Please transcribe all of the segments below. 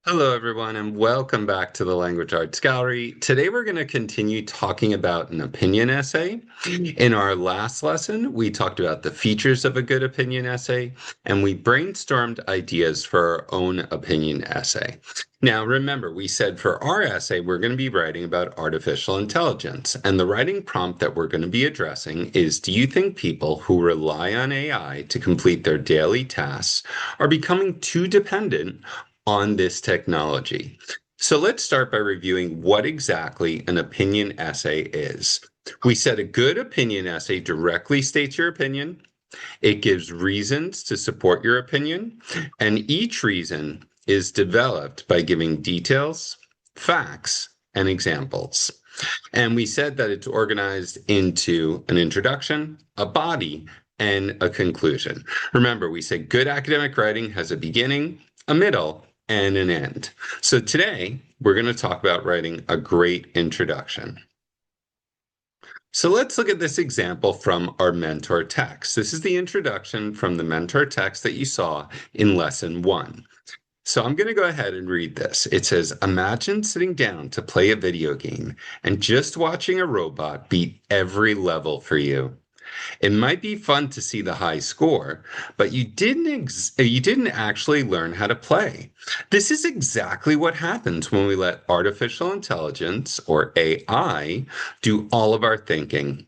Hello, everyone, and welcome back to the Language Arts Gallery. Today, we're going to continue talking about an opinion essay. In our last lesson, we talked about the features of a good opinion essay, and we brainstormed ideas for our own opinion essay. Now, remember, we said for our essay, we're going to be writing about artificial intelligence, and the writing prompt that we're going to be addressing is, do you think people who rely on AI to complete their daily tasks are becoming too dependent on this technology? So let's start by reviewing what exactly an opinion essay is. We said a good opinion essay directly states your opinion. It gives reasons to support your opinion, and each reason is developed by giving details, facts, and examples. And we said that it's organized into an introduction, a body, and a conclusion. Remember, we said good academic writing has a beginning, a middle, and an end. So today, we're going to talk about writing a great introduction. So let's look at this example from our mentor text. This is the introduction from the mentor text that you saw in lesson 1. So I'm going to go ahead and read this. It says, imagine sitting down to play a video game and just watching a robot beat every level for you. It might be fun to see the high score, but you didn't actually learn how to play. This is exactly what happens when we let artificial intelligence, or AI, do all of our thinking.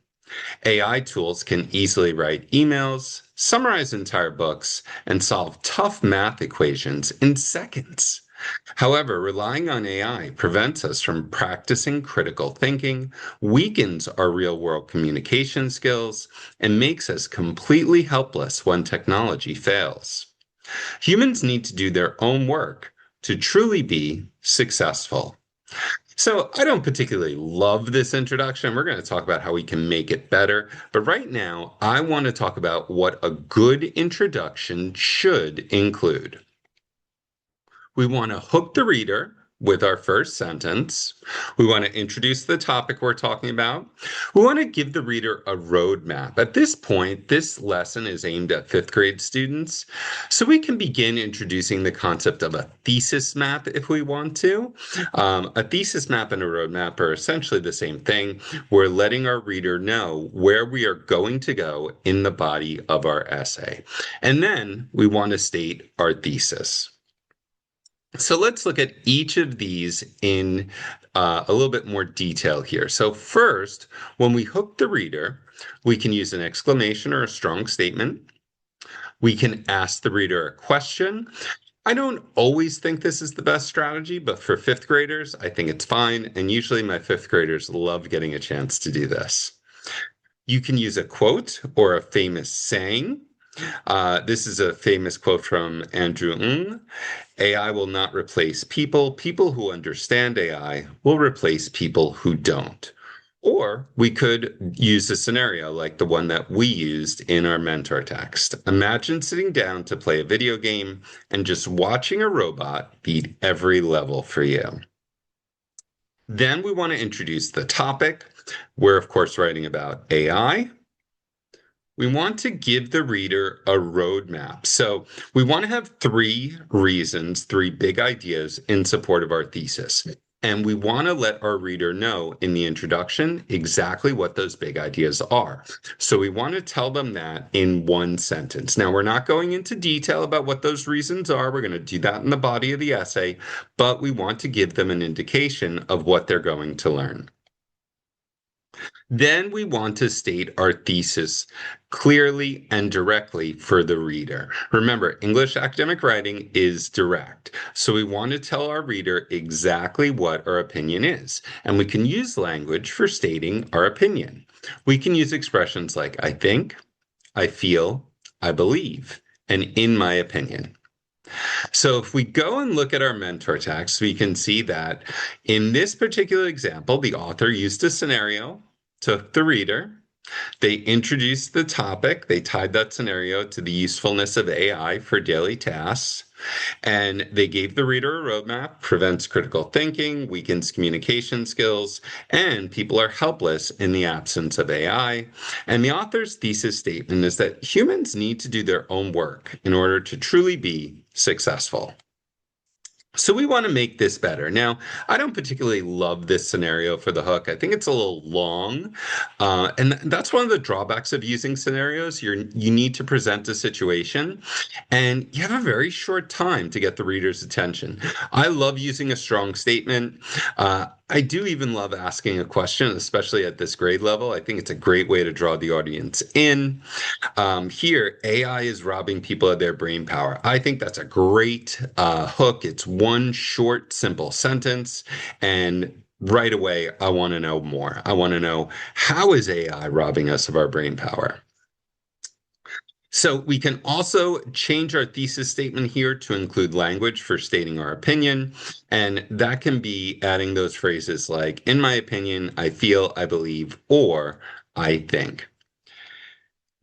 AI tools can easily write emails, summarize entire books, and solve tough math equations in seconds. However, relying on AI prevents us from practicing critical thinking, weakens our real world communication skills, and makes us completely helpless when technology fails. Humans need to do their own work to truly be successful. So, I don't particularly love this introduction. We're going to talk about how we can make it better. But right now, I want to talk about what a good introduction should include. We want to hook the reader with our first sentence. We want to introduce the topic we're talking about. We want to give the reader a roadmap. At this point, this lesson is aimed at fifth grade students, so we can begin introducing the concept of a thesis map if we want to. A thesis map and a roadmap are essentially the same thing. We're letting our reader know where we are going to go in the body of our essay. And then we want to state our thesis. So let's look at each of these in a little bit more detail here. So first, when we hook the reader, we can use an exclamation or a strong statement. We can ask the reader a question. I don't always think this is the best strategy, but for fifth graders, I think it's fine. And usually my fifth graders love getting a chance to do this. You can use a quote or a famous saying. This is a famous quote from Andrew Ng. AI will not replace people. People who understand AI will replace people who don't. Or we could use a scenario like the one that we used in our mentor text. Imagine sitting down to play a video game and just watching a robot beat every level for you. Then we want to introduce the topic. We're, of course, writing about AI. We want to give the reader a roadmap. So we want to have 3 reasons, 3 big ideas in support of our thesis. And we want to let our reader know in the introduction exactly what those big ideas are. So we want to tell them that in 1 sentence. Now, we're not going into detail about what those reasons are. We're going to do that in the body of the essay, but we want to give them an indication of what they're going to learn. Then we want to state our thesis clearly and directly for the reader. Remember, English academic writing is direct. So we want to tell our reader exactly what our opinion is. And we can use language for stating our opinion. We can use expressions like I think, I feel, I believe, and in my opinion. So if we go and look at our mentor text, we can see that in this particular example, the author used a scenario, took the reader, they introduced the topic, they tied that scenario to the usefulness of AI for daily tasks, and they gave the reader a roadmap, prevents critical thinking, weakens communication skills, and people are helpless in the absence of AI. And the author's thesis statement is that humans need to do their own work in order to truly be successful. So we want to make this better. Now, I don't particularly love this scenario for the hook. I think it's a little long, and that's one of the drawbacks of using scenarios. You need to present a situation, and you have a very short time to get the reader's attention. I love using a strong statement. I do even love asking a question, especially at this grade level. I think it's a great way to draw the audience in. Here, AI is robbing people of their brain power. I think that's a great hook. It's one short, simple sentence, and right away, I want to know more. I want to know, how is AI robbing us of our brain power? So we can also change our thesis statement here to include language for stating our opinion. And that can be adding those phrases like, in my opinion, I feel, I believe, or I think.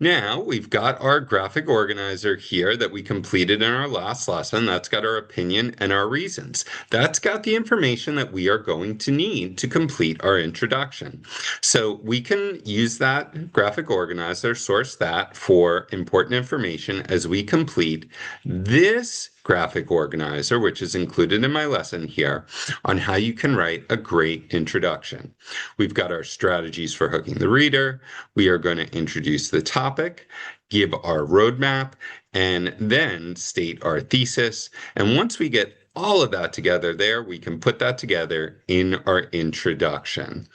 Now we've got our graphic organizer here that we completed in our last lesson. That's got our opinion and our reasons. That's got the information that we are going to need to complete our introduction. So we can use that graphic organizer, source that for important information as we complete this graphic organizer, which is included in my lesson here, on how you can write a great introduction. We've got our strategies for hooking the reader. We are going to introduce the topic, give our roadmap, and then state our thesis. And once we get all of that together there, we can put that together in our introduction.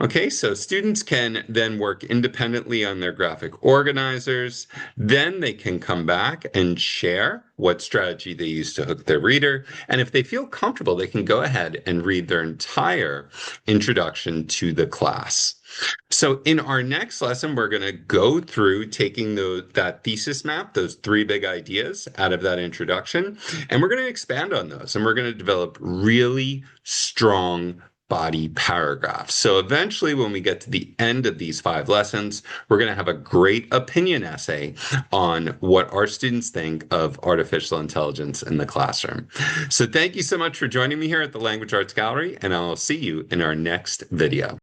Okay, so students can then work independently on their graphic organizers. Then they can come back and share what strategy they use to hook their reader. And if they feel comfortable, they can go ahead and read their entire introduction to the class. So in our next lesson, we're going to go through taking that thesis map, those three big ideas out of that introduction, and we're going to expand on those, and we're going to develop really strong body paragraphs. So eventually, when we get to the end of these 5 lessons, we're going to have a great opinion essay on what our students think of artificial intelligence in the classroom. So thank you so much for joining me here at the Language Arts Gallery, and I'll see you in our next video.